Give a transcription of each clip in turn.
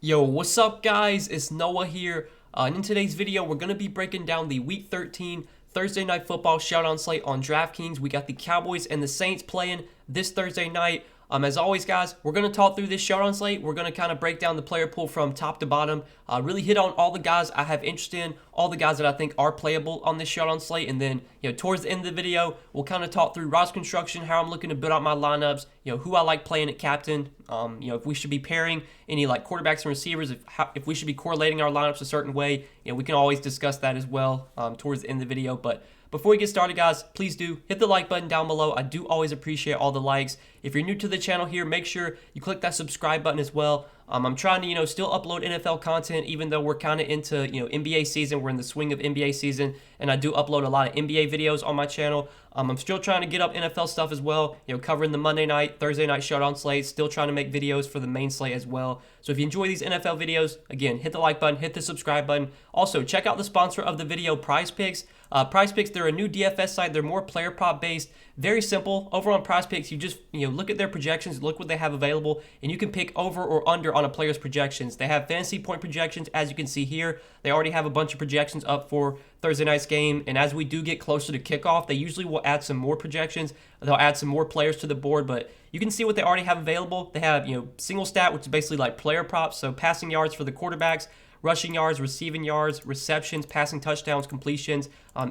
Yo, what's up guys? It's Noah here. And in today's video, we're going to be breaking down the Week 13 Thursday Night Football Showdown slate on Draftkings. We got the Cowboys and the Saints playing this Thursday night. As always, guys, we're going to talk through this Showdown slate. We're going to kind of break down the player pool from top to bottom, really hit on all the guys I have interest in, all the guys that I think are playable on this Showdown slate, and then, towards the end of the video, we'll kind of talk through roster construction, how I'm looking to build out my lineups, who I like playing at captain, if we should be pairing any like quarterbacks and receivers, if we should be correlating our lineups a certain way, we can always discuss that as well towards the end of the video. But before we get started, guys, please do hit the like button down below. I do always appreciate all the likes. If you're new to the channel here, make sure you click that subscribe button as well. I'm trying to, still upload NFL content, even though we're kind of into, NBA season. We're in the swing of NBA season, and I do upload a lot of NBA videos on my channel. I'm still trying to get up NFL stuff as well, covering the Monday night, Thursday night showdown slates, still trying to make videos for the main slate as well. So if you enjoy these NFL videos, again, hit the like button, hit the subscribe button. Also, check out the sponsor of the video, PrizePicks. PrizePicks, they're a new DFS site. They're more player prop based, very simple. Over on PrizePicks, you just look at their projections, look what they have available, and you can pick over or under on a player's projections. They have fantasy point projections, as you can see here. They already have a bunch of projections up for Thursday night's game, and as we do get closer to kickoff, they usually will add some more projections. They'll add some more players to the board, but you can see what they already have available. They have single stat, which is basically like player props, so passing yards for the quarterbacks, rushing yards, receiving yards, receptions, passing touchdowns, completions,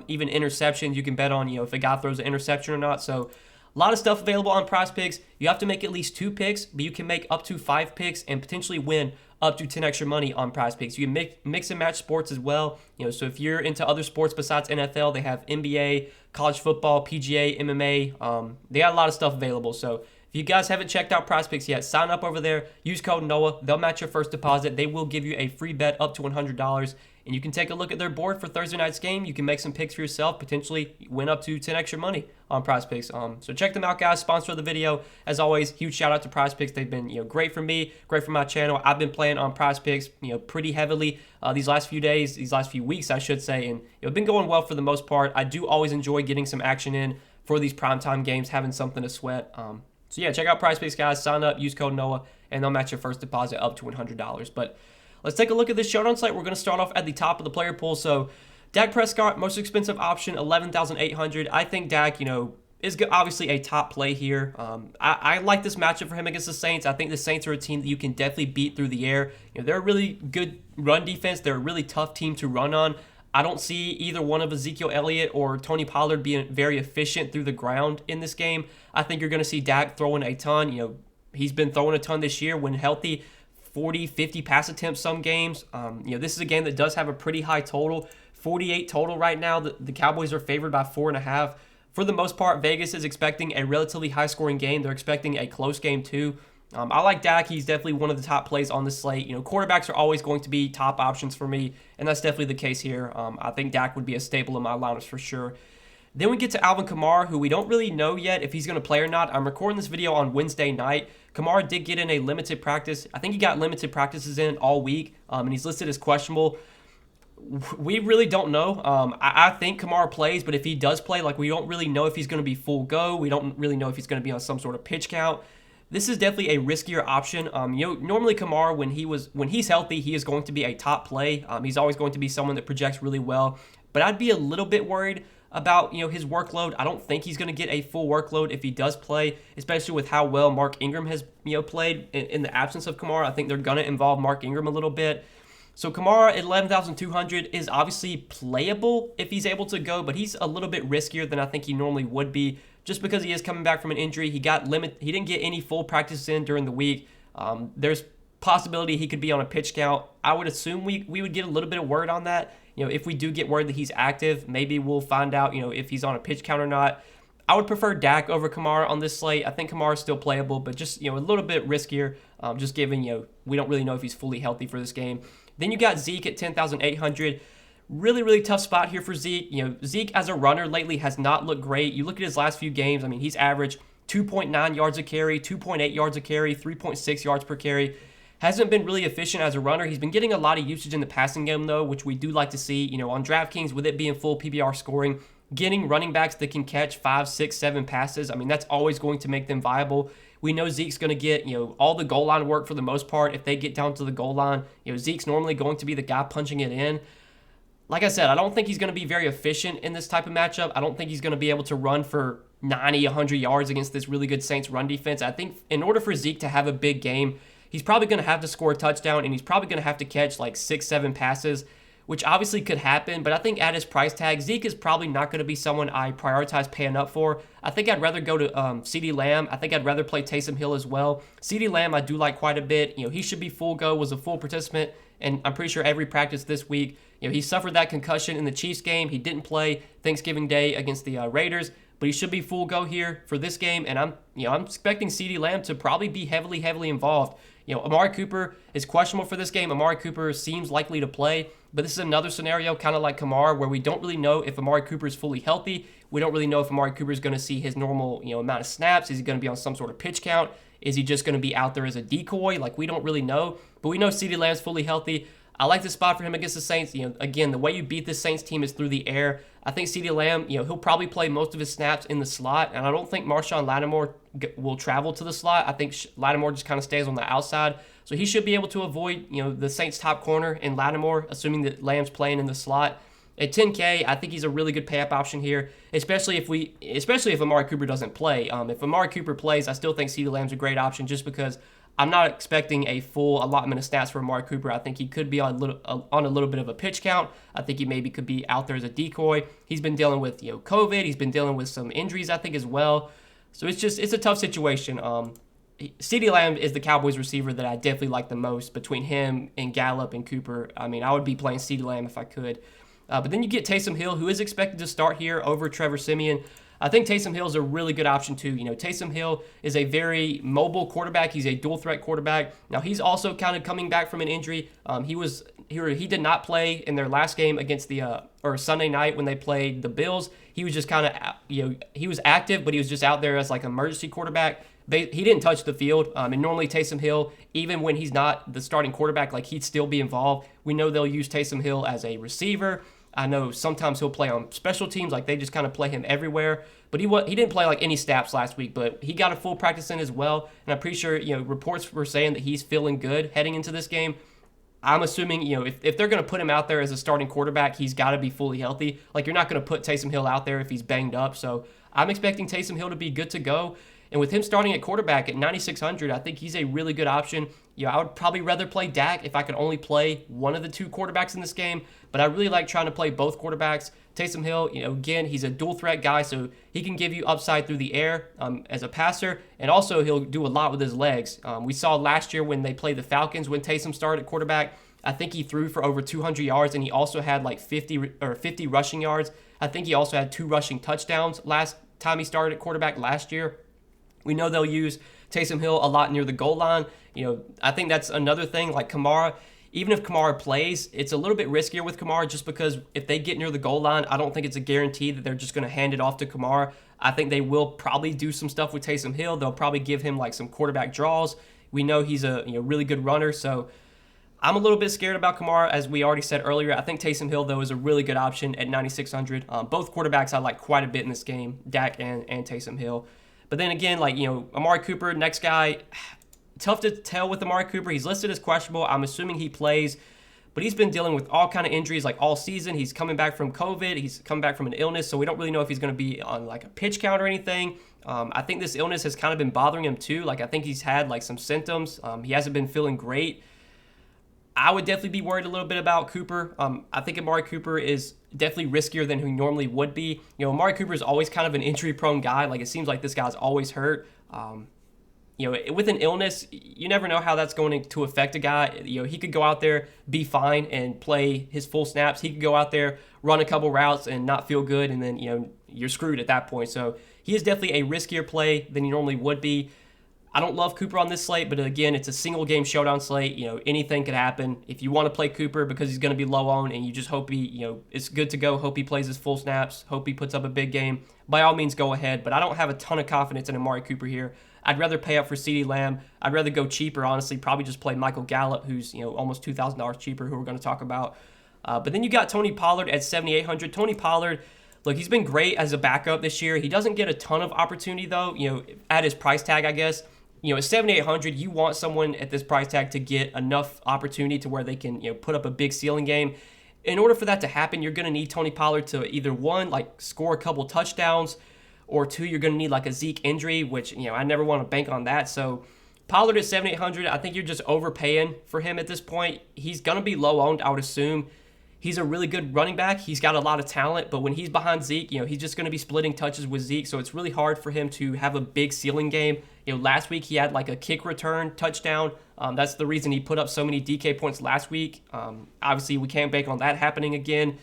even interceptions. You can bet on if a guy throws an interception or not. So a lot of stuff available on PrizePicks. You have to make at least 2 picks, but you can make up to 5 picks and potentially win up to 10 extra money on PrizePicks. You can mix and match sports as well. So if you're into other sports besides NFL, they have NBA, college football, PGA, MMA. They got a lot of stuff available. So if you guys haven't checked out PrizePicks yet, sign up over there. Use code NOAH. They'll match your first deposit. They will give you a free bet up to $100. And you can take a look at their board for Thursday night's game. You can make some picks for yourself, potentially win up to 10 extra money on PrizePicks. So check them out, guys. Sponsor of the video. As always, huge shout out to PrizePicks. They've been great for me, great for my channel. I've been playing on PrizePicks pretty heavily these last few weeks, I should say, and it's been going well for the most part. I do always enjoy getting some action in for these primetime games, having something to sweat. So yeah, check out PrizePicks, guys. Sign up, use code NOAH, and they'll match your first deposit up to $100. But let's take a look at this showdown slate. We're going to start off at the top of the player pool. So Dak Prescott, most expensive option, $11,800. I think Dak, is obviously a top play here. I like this matchup for him against the Saints. I think the Saints are a team that you can definitely beat through the air. They're a really good run defense. They're a really tough team to run on. I don't see either one of Ezekiel Elliott or Tony Pollard being very efficient through the ground in this game. I think you're going to see Dak throwing a ton. He's been throwing a ton this year when healthy, 40, 50 pass attempts some games. This is a game that does have a pretty high total, 48 total right now. The Cowboys are favored by 4.5. For the most part, Vegas is expecting a relatively high-scoring game. They're expecting a close game too. I like Dak. He's definitely one of the top plays on the slate. Quarterbacks are always going to be top options for me, and that's definitely the case here. I think Dak would be a staple in my lineups for sure. Then we get to Alvin Kamara, who we don't really know yet if he's going to play or not. I'm recording this video on Wednesday night. Kamara did get in a limited practice. I think he got limited practices in all week, and he's listed as questionable. We really don't know. I think Kamara plays, but if he does play, we don't really know if he's going to be full go. We don't really know if he's going to be on some sort of pitch count. This is definitely a riskier option. Normally Kamara, when he's healthy, he is going to be a top play. He's always going to be someone that projects really well. But I'd be a little bit worried about his workload. I don't think he's going to get a full workload if he does play, especially with how well Mark Ingram has played in the absence of Kamara. I think they're going to involve Mark Ingram a little bit. So Kamara at $11,200 is obviously playable if he's able to go, but he's a little bit riskier than I think he normally would be, just because he is coming back from an injury. He didn't get any full practices in during the week. There's possibility he could be on a pitch count. I would assume we would get a little bit of word on that. If we do get word that he's active, maybe we'll find out, if he's on a pitch count or not. I would prefer Dak over Kamara on this slate. I think Kamara is still playable, but just, a little bit riskier, just given, we don't really know if he's fully healthy for this game. Then you got Zeke at $10,800. Really, really tough spot here for Zeke. Zeke as a runner lately has not looked great. You look at his last few games. He's averaged 2.9 yards a carry, 2.8 yards a carry, 3.6 yards per carry. Hasn't been really efficient as a runner. He's been getting a lot of usage in the passing game, though, which we do like to see. On DraftKings, with it being full PPR scoring, getting running backs that can catch 5, 6, 7 passes, that's always going to make them viable. We know Zeke's going to get, all the goal line work for the most part. If they get down to the goal line, Zeke's normally going to be the guy punching it in. Like I said, I don't think he's going to be very efficient in this type of matchup. I don't think he's going to be able to run for 90, 100 yards against this really good Saints run defense. I think in order for Zeke to have a big game, he's probably going to have to score a touchdown, and he's probably going to have to catch like 6, 7 passes, which obviously could happen. But I think at his price tag, Zeke is probably not going to be someone I prioritize paying up for. I think I'd rather go to CeeDee Lamb. I think I'd rather play Taysom Hill as well. CeeDee Lamb I do like quite a bit. He should be full go, was a full participant, and I'm pretty sure every practice this week. He suffered that concussion in the Chiefs game. He didn't play Thanksgiving Day against the Raiders, but he should be full go here for this game. And I'm expecting CeeDee Lamb to probably be heavily involved. Amari Cooper is questionable for this game. Amari Cooper seems likely to play, but this is another scenario kind of like Kamara where we don't really know if Amari Cooper is fully healthy. We don't really know if Amari Cooper is going to see his normal amount of snaps. Is he going to be on some sort of pitch count? Is he just going to be out there as a decoy? Like, we don't really know, but we know CeeDee Lamb's fully healthy. I like the spot for him against the Saints. Again, the way you beat this Saints team is through the air. I think CeeDee Lamb, he'll probably play most of his snaps in the slot, and I don't think Marshawn Lattimore will travel to the slot. I think Lattimore just kind of stays on the outside, so he should be able to avoid, the Saints' top corner in Lattimore, assuming that Lamb's playing in the slot. At $10K, I think he's a really good pay-up option here, especially if Amari Cooper doesn't play. If Amari Cooper plays, I still think CeeDee Lamb's a great option just because I'm not expecting a full allotment of stats for Amari Cooper. I think he could be on a little bit of a pitch count. I think he maybe could be out there as a decoy. He's been dealing with COVID. He's been dealing with some injuries, I think, as well. So it's a tough situation. CeeDee Lamb is the Cowboys receiver that I definitely like the most between him and Gallup and Cooper. I mean, I would be playing CeeDee Lamb if I could. But then you get Taysom Hill, who is expected to start here over Trevor Siemian. I think Taysom Hill is a really good option too. Taysom Hill is a very mobile quarterback. He's a dual threat quarterback. Now he's also kind of coming back from an injury. He did not play in their last game against or Sunday night when they played the Bills. He was just kind of he was active, but he was just out there as like an emergency quarterback. He didn't touch the field. And normally Taysom Hill, even when he's not the starting quarterback, like he'd still be involved. We know they'll use Taysom Hill as a receiver. I know sometimes he'll play on special teams, like they just kind of play him everywhere. But he didn't play like any snaps last week, but he got a full practice in as well. And I'm pretty sure, reports were saying that he's feeling good heading into this game. I'm assuming, if they're going to put him out there as a starting quarterback, he's got to be fully healthy. Like, you're not going to put Taysom Hill out there if he's banged up. So I'm expecting Taysom Hill to be good to go. And with him starting at quarterback at 9,600, I think he's a really good option. I would probably rather play Dak if I could only play one of the two quarterbacks in this game, but I really like trying to play both quarterbacks. Taysom Hill, again, he's a dual threat guy, so he can give you upside through the air as a passer, and also he'll do a lot with his legs. We saw last year when they played the Falcons when Taysom started at quarterback, I think he threw for over 200 yards, and he also had like 50 rushing yards. I think he also had 2 rushing touchdowns last time he started at quarterback last year. We know they'll use Taysom Hill a lot near the goal line. I think that's another thing. Like Kamara, even if Kamara plays, it's a little bit riskier with Kamara just because if they get near the goal line, I don't think it's a guarantee that they're just going to hand it off to Kamara. I think they will probably do some stuff with Taysom Hill. They'll probably give him like some quarterback draws. We know he's a really good runner, so I'm a little bit scared about Kamara, as we already said earlier. I think Taysom Hill, though, is a really good option at 9,600. Both quarterbacks I like quite a bit in this game, Dak and Taysom Hill. But then again, Amari Cooper, next guy, tough to tell with Amari Cooper. He's listed as questionable. I'm assuming he plays, but he's been dealing with all kind of injuries like all season. He's coming back from COVID. He's coming back from an illness, so we don't really know if he's going to be on like a pitch count or anything. I think this illness has kind of been bothering him too. I think he's had like some symptoms. He hasn't been feeling great. I would definitely be worried a little bit about Cooper. I think Amari Cooper is definitely riskier than he normally would be. Amari Cooper is always kind of an injury-prone guy. Like, it seems like this guy's always hurt. With an illness, you never know how that's going to affect a guy. He could go out there, be fine, and play his full snaps. He could go out there, run a couple routes, and not feel good, and then, you're screwed at that point. So he is definitely a riskier play than he normally would be. I don't love Cooper on this slate, but again, it's a single-game showdown slate. Anything could happen. If you want to play Cooper because he's going to be low owned and you just hope he, it's good to go, hope he plays his full snaps, hope he puts up a big game, by all means, go ahead. But I don't have a ton of confidence in Amari Cooper here. I'd rather pay up for CeeDee Lamb. I'd rather go cheaper, honestly. Probably just play Michael Gallup, who's almost $2,000 cheaper, who we're going to talk about. But then you got Tony Pollard at 7,800. Tony Pollard, look, he's been great as a backup this year. He doesn't get a ton of opportunity, though, at his price tag, I guess. at 7,800, you want someone at this price tag to get enough opportunity to where they can, put up a big ceiling game. In order for that to happen, you're going to need Tony Pollard to either one, like score a couple touchdowns, or two, you're going to need like a Zeke injury, which, I never want to bank on that. So Pollard at 7,800, I think you're just overpaying for him at this point. He's going to be low owned, I would assume. He's a really good running back. He's got a lot of talent, but when he's behind Zeke, he's just going to be splitting touches with Zeke, so it's really hard for him to have a big ceiling game. Last week he had like a kick return touchdown. That's the reason he put up so many DK points last week. Obviously, we can't bank on that happening again.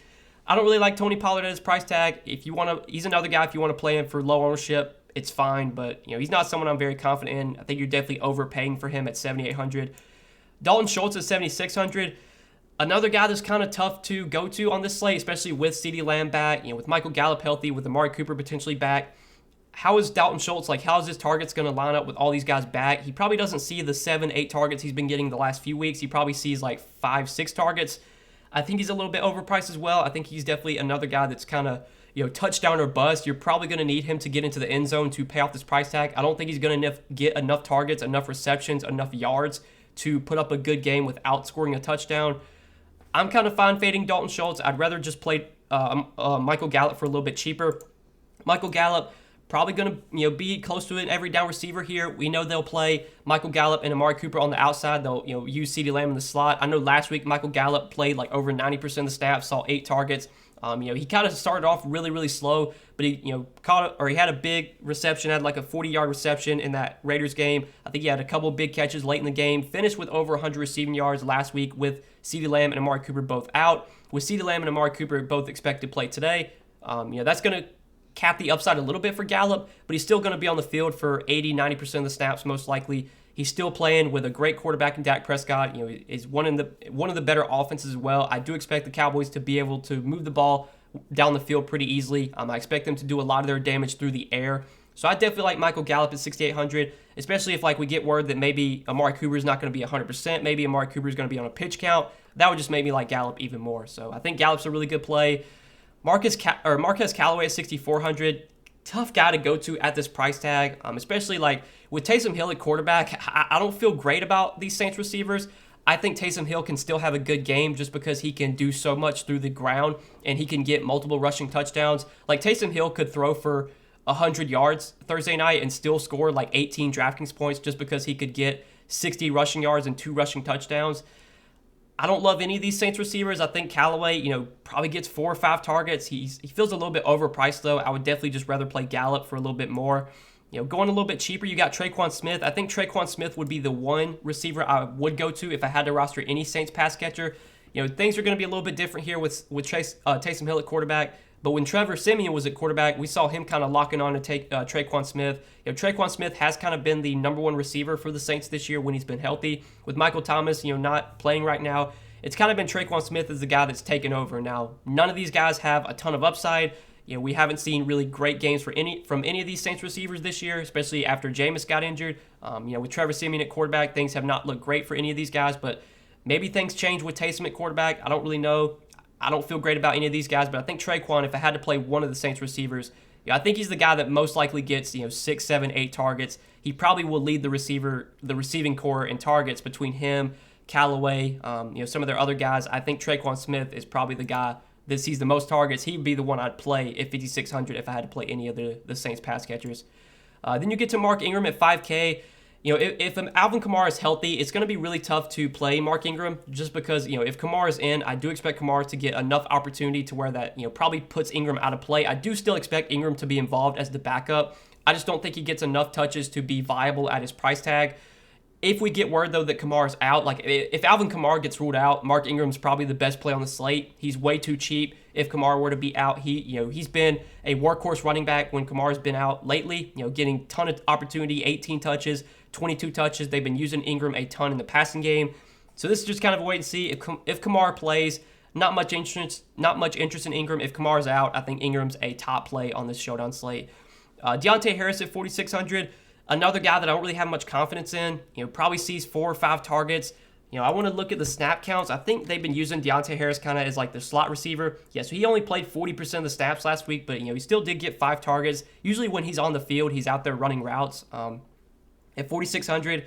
I don't really like Tony Pollard at his price tag. If you want to, he's another guy if you want to play him for low ownership, it's fine, but he's not someone I'm very confident in. I think you're definitely overpaying for him at 7,800. Dalton Schultz at 7,600. Another guy that's kind of tough to go to on this slate, especially with CeeDee Lamb back, with Michael Gallup healthy, with Amari Cooper potentially back. How is Dalton Schultz, how is his targets going to line up with all these guys back? He probably doesn't see the 7-8 targets he's been getting the last few weeks. He probably sees 5-6 targets. I think he's a little bit overpriced as well. I think he's definitely another guy that's kind of, touchdown or bust. You're probably going to need him to get into the end zone to pay off this price tag. I don't think he's going to get enough targets, enough receptions, enough yards to put up a good game without scoring a touchdown. I'm kind of fine fading Dalton Schultz. I'd rather just play Michael Gallup for a little bit cheaper. Michael Gallup probably going to be close to an every down receiver here. We know they'll play Michael Gallup and Amari Cooper on the outside. They'll use CeeDee Lamb in the slot. I know last week Michael Gallup played over 90% of the snaps, saw 8 targets. He kind of started off really, really slow, but he he had a big reception, had a 40-yard reception in that Raiders game. I think he had a couple big catches late in the game. Finished with over 100 receiving yards last week with CeeDee Lamb and Amari Cooper both out. With CeeDee Lamb and Amari Cooper both expected to play today, that's going to cap the upside a little bit for Gallup, but he's still going to be on the field for 80-90% of the snaps most likely. He's still playing with a great quarterback in Dak Prescott. Is one of the better offenses as well. I do expect the Cowboys to be able to move the ball down the field pretty easily. I expect them to do a lot of their damage through the air. So I definitely like Michael Gallup at 6,800, especially if we get word that maybe Amari Cooper is not going to be 100%. Maybe Amari Cooper is going to be on a pitch count. That would just make me like Gallup even more. So I think Gallup's a really good play. Marquez Callaway at 6,400. Tough guy to go to at this price tag, especially with Taysom Hill at quarterback. I don't feel great about these Saints receivers. I think Taysom Hill can still have a good game just because he can do so much through the ground and he can get multiple rushing touchdowns. Taysom Hill could throw for 100 yards Thursday night and still score 18 Draftkings points just because he could get 60 rushing yards and 2 rushing touchdowns. I don't love any of these Saints receivers. I think Callaway, probably gets 4 or 5 targets. He feels a little bit overpriced, though. I would definitely just rather play Gallup for a little bit more. Going a little bit cheaper, you got Tre'Quan Smith. I think Tre'Quan Smith would be the one receiver I would go to if I had to roster any Saints pass catcher. Things are going to be a little bit different here with Taysom Hill at quarterback. But when Trevor Siemian was at quarterback, we saw him kind of locking on to take Tre'Quan Smith. Tre'Quan Smith has kind of been the number one receiver for the Saints this year when he's been healthy. With Michael Thomas, not playing right now, it's kind of been Tre'Quan Smith as the guy that's taken over. Now, none of these guys have a ton of upside. We haven't seen really great games from any of these Saints receivers this year, especially after Jameis got injured. With Trevor Siemian at quarterback, things have not looked great for any of these guys, but maybe things change with Taysom at quarterback. I don't really know. I don't feel great about any of these guys, but I think Tre'Quan, if I had to play one of the Saints receivers, I think he's the guy that most likely gets 6, 7, 8 targets. He probably will lead the receiving core in targets between him, Callaway, some of their other guys. I think Tre'Quan Smith is probably the guy that sees the most targets. He'd be the one I'd play at 5,600 if I had to play any of the Saints pass catchers. Then you get to Mark Ingram at 5K. If Alvin Kamara is healthy, it's going to be really tough to play Mark Ingram just because, if Kamara is in, I do expect Kamara to get enough opportunity to where that, probably puts Ingram out of play. I do still expect Ingram to be involved as the backup. I just don't think he gets enough touches to be viable at his price tag. If we get word, though, that Kamara's out, if Alvin Kamara gets ruled out, Mark Ingram's probably the best play on the slate. He's way too cheap. If Kamara were to be out, he's been a workhorse running back when Kamara's been out lately, getting a ton of opportunity, 18 touches, 22 touches. They've been using Ingram a ton in the passing game. So this is just kind of a wait and see. If Kamara plays, not much interest in Ingram. If Kamara's out, I think Ingram's a top play on this Showdown slate. Deontay Harris at 4,600. Another guy that I don't really have much confidence in, probably sees 4 or 5 targets. I want to look at the snap counts. I think they've been using Deontay Harris kind of as the slot receiver. Yeah, so he only played 40% of the snaps last week, but, he still did get 5 targets. Usually when he's on the field, he's out there running routes. At 4,600,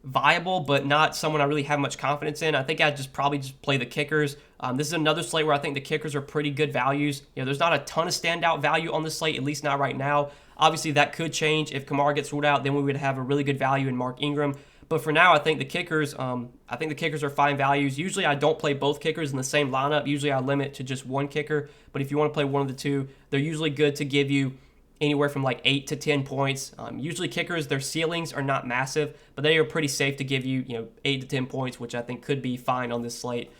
viable, but not someone I really have much confidence in. I think I'd probably play the kickers. This is another slate where I think the kickers are pretty good values. There's not a ton of standout value on this slate, at least not right now. Obviously, that could change if Kamara gets ruled out. Then we would have a really good value in Mark Ingram. But for now, I think the kickers. Are fine values. Usually, I don't play both kickers in the same lineup. Usually, I limit to just one kicker. But if you want to play one of the two, they're usually good to give you anywhere from like 8 to 10 points. Usually kickers, their ceilings are not massive, but they are pretty safe to give you, 8 to 10 points, which I think could be fine on this slate.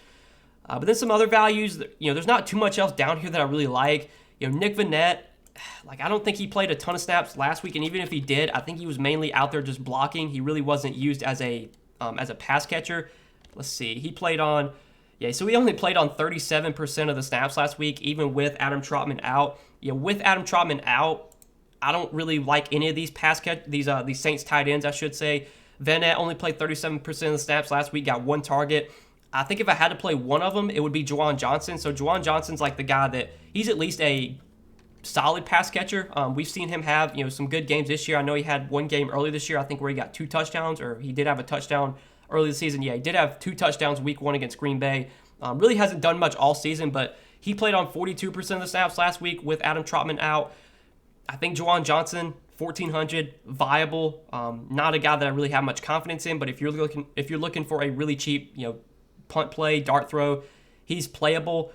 But then some other values, there's not too much else down here that I really like. Nick Vannett, I don't think he played a ton of snaps last week, and even if he did, I think he was mainly out there just blocking. He really wasn't used as a pass catcher. Let's see, he played on, so he only played on 37% of the snaps last week, even with Adam Trautman out. With Adam Trautman out, I don't really like any of these these Saints tight ends, I should say. Vannett only played 37% of the snaps last week, got one target. I think if I had to play one of them, it would be Juwan Johnson. So Juwan Johnson's like the guy that he's at least a solid pass catcher. We've seen him have some good games this year. I know he had one game early this year, I think, where he got 2 touchdowns, or he did have a touchdown early this season. He did have 2 touchdowns week 1 against Green Bay. Really hasn't done much all season, but he played on 42% of the snaps last week with Adam Trautman out. I think Juwan Johnson, 1,400, viable. Not a guy that I really have much confidence in, but if you're looking for a really cheap, punt play, dart throw, he's playable.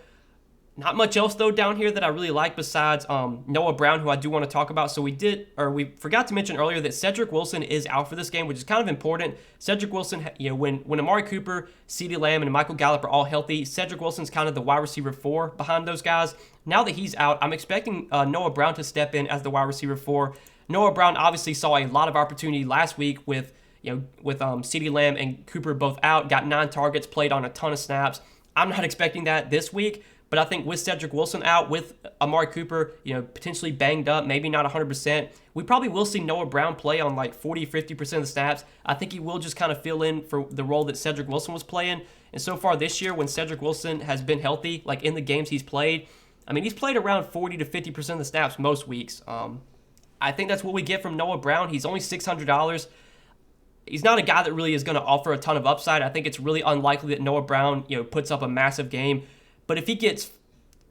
Not much else though down here that I really like besides Noah Brown, who I do want to talk about. So we forgot to mention earlier that Cedric Wilson is out for this game, which is kind of important. Cedric Wilson, when Amari Cooper, CeeDee Lamb, and Michael Gallup are all healthy, Cedric Wilson's kind of the wide receiver 4 behind those guys. Now that he's out, I'm expecting Noah Brown to step in as the wide receiver 4. Noah Brown obviously saw a lot of opportunity last week with CeeDee Lamb and Cooper both out, got 9 targets, played on a ton of snaps. I'm not expecting that this week. But I think with Cedric Wilson out, with Amari Cooper, potentially banged up, maybe not 100%, we probably will see Noah Brown play on like 40, 50% of the snaps. I think he will just kind of fill in for the role that Cedric Wilson was playing. And so far this year, when Cedric Wilson has been healthy, like in the games he's played, he's played around 40 to 50% of the snaps most weeks. I think that's what we get from Noah Brown. He's only $600. He's not a guy that really is going to offer a ton of upside. I think it's really unlikely that Noah Brown, puts up a massive game. But if he gets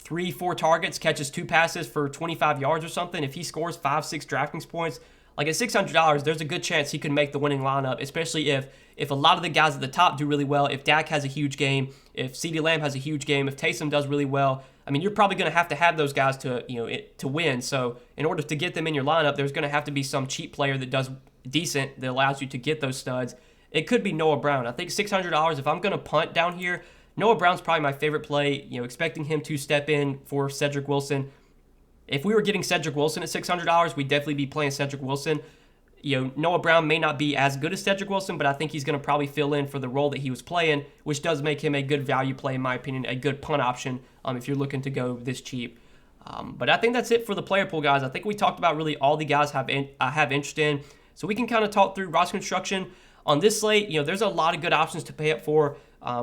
3-4 targets, catches 2 passes for 25 yards or something, if he scores 5-6 Draftkings points, like at $600, there's a good chance he could make the winning lineup, especially if a lot of the guys at the top do really well, if Dak has a huge game, if CeeDee Lamb has a huge game, if Taysom does really well. You're probably going to have those guys to win. So in order to get them in your lineup, there's going to have to be some cheap player that does decent that allows you to get those studs. It could be Noah Brown. I think $600, if I'm going to punt down here, Noah Brown's probably my favorite play, expecting him to step in for Cedric Wilson. If we were getting Cedric Wilson at $600, we'd definitely be playing Cedric Wilson. Noah Brown may not be as good as Cedric Wilson, but I think he's going to probably fill in for the role that he was playing, which does make him a good value play, in my opinion, a good punt option if you're looking to go this cheap. But I think that's it for the player pool, guys. I think we talked about really all the guys I have interest in. So we can kind of talk through roster construction. On this slate, there's a lot of good options to pay up for.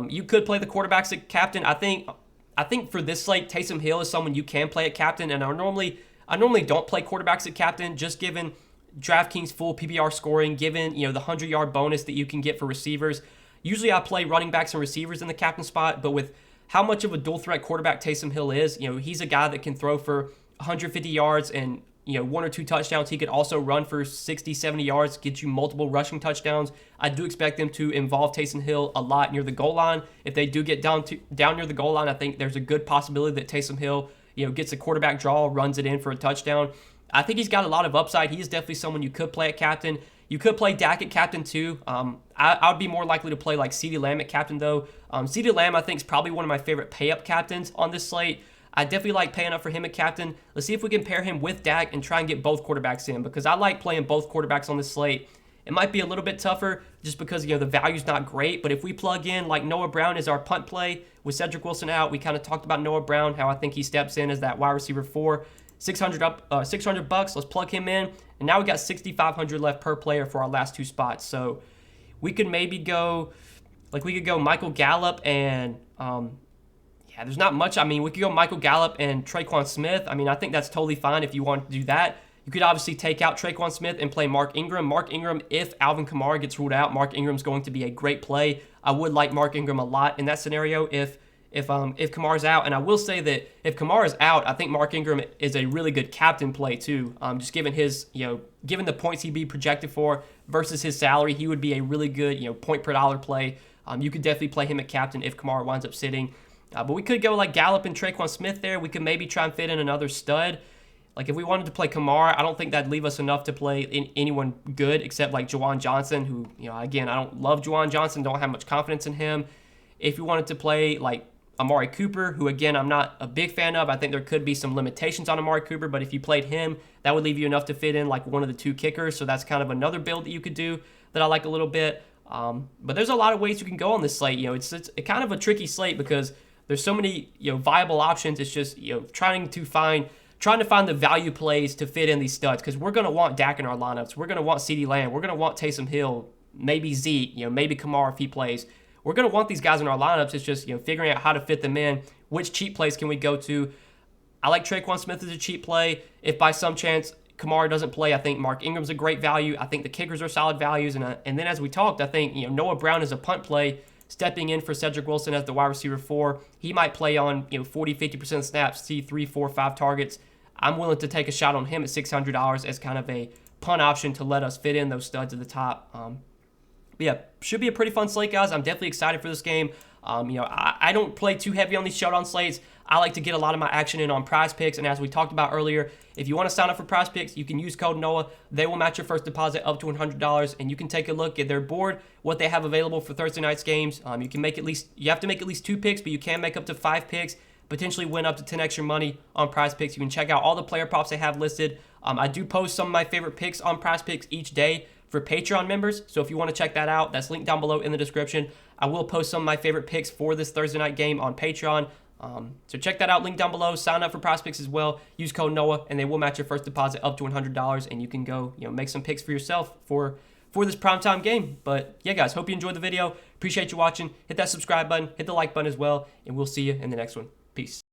You could play the quarterbacks at captain. I think for this slate, Taysom Hill is someone you can play at captain, and I normally don't play quarterbacks at captain, just given DraftKings full PPR scoring, given the 100-yard bonus that you can get for receivers. Usually I play running backs and receivers in the captain spot, but with how much of a dual threat quarterback Taysom Hill is, he's a guy that can throw for 150 yards and 1 or 2 touchdowns. He could also run for 60, 70 yards, get you multiple rushing touchdowns. I do expect them to involve Taysom Hill a lot near the goal line. If they do get down near the goal line, I think there's a good possibility that Taysom Hill, gets a quarterback draw, runs it in for a touchdown. I think he's got a lot of upside. He is definitely someone you could play at captain. You could play Dak at captain too. I would be more likely to play like CeeDee Lamb at captain though. CeeDee Lamb I think is probably one of my favorite pay-up captains on this slate. I definitely like paying up for him at captain. Let's see if we can pair him with Dak and try and get both quarterbacks in, because I like playing both quarterbacks on this slate. It might be a little bit tougher just because the value's not great, but if we plug in like Noah Brown as our punt play with Cedric Wilson out, we kind of talked about Noah Brown, how I think he steps in as that wide receiver 4. $600 bucks. Let's plug him in, and now we got $6,500 left per player for our last 2 spots. So we could maybe go Michael Gallup and there's not much. We could go Michael Gallup and Traquan Smith. I think that's totally fine if you want to do that. You could obviously take out Tre'Quan Smith and play Mark Ingram. Mark Ingram, if Alvin Kamara gets ruled out, Mark Ingram's going to be a great play. I would like Mark Ingram a lot in that scenario if Kamara's out. And I will say that if Kamara's out, I think Mark Ingram is a really good captain play too. Just given his, given the points he'd be projected for versus his salary, he would be a really good, point per dollar play. You could definitely play him at captain if Kamara winds up sitting. But we could go like Gallup and Tre'Quan Smith there. We could maybe try and fit in another stud. Like if we wanted to play Kamara, I don't think that'd leave us enough to play anyone good except like Juwan Johnson, who, again, I don't love Juwan Johnson, don't have much confidence in him. If you wanted to play like Amari Cooper, who again, I'm not a big fan of, I think there could be some limitations on Amari Cooper, but if you played him, that would leave you enough to fit in like one of the 2 kickers. So that's kind of another build that you could do that I like a little bit. But there's a lot of ways you can go on this slate. It's kind of a tricky slate because there's so many viable options. It's just trying to find the value plays to fit in these studs, because we're going to want Dak in our lineups. We're going to want CeeDee Lamb. We're going to want Taysom Hill, maybe Zeke, maybe Kamara if he plays. We're going to want these guys in our lineups. It's just figuring out how to fit them in. Which cheap plays can we go to? I like Tre'Quan Smith as a cheap play. If by some chance Kamara doesn't play, I think Mark Ingram's a great value. I think the kickers are solid values. And then as we talked, I think Noah Brown is a punt play, stepping in for Cedric Wilson as the wide receiver 4. He might play on 40-50% snaps, see 3, 4, 5 targets. I'm willing to take a shot on him at $600 as kind of a punt option to let us fit in those studs at the top. But yeah, should be a pretty fun slate, guys. I'm definitely excited for this game. I don't play too heavy on these showdown slates. I like to get a lot of my action in on Prize Picks, and as we talked about earlier, if you want to sign up for Prize Picks, you can use code NOAH. They will match your first deposit up to $100, and you can take a look at their board, what they have available for Thursday night's games. You have to make at least 2 picks, but you can make up to 5 picks, potentially win up to 10 extra money on Prize Picks. You can check out all the player props they have listed. I do post some of my favorite picks on Prize Picks each day for Patreon members, so if you want to check that out, that's linked down below in the description. I will post some of my favorite picks for this Thursday night game on Patreon. So check that out, link down below. Sign up for Prize Picks as well. Use code NOAH, and they will match your first deposit up to $100, and you can go, make some picks for yourself for this primetime game. But yeah, guys, hope you enjoyed the video. Appreciate you watching. Hit that subscribe button, hit the like button as well, and we'll see you in the next one. Peace.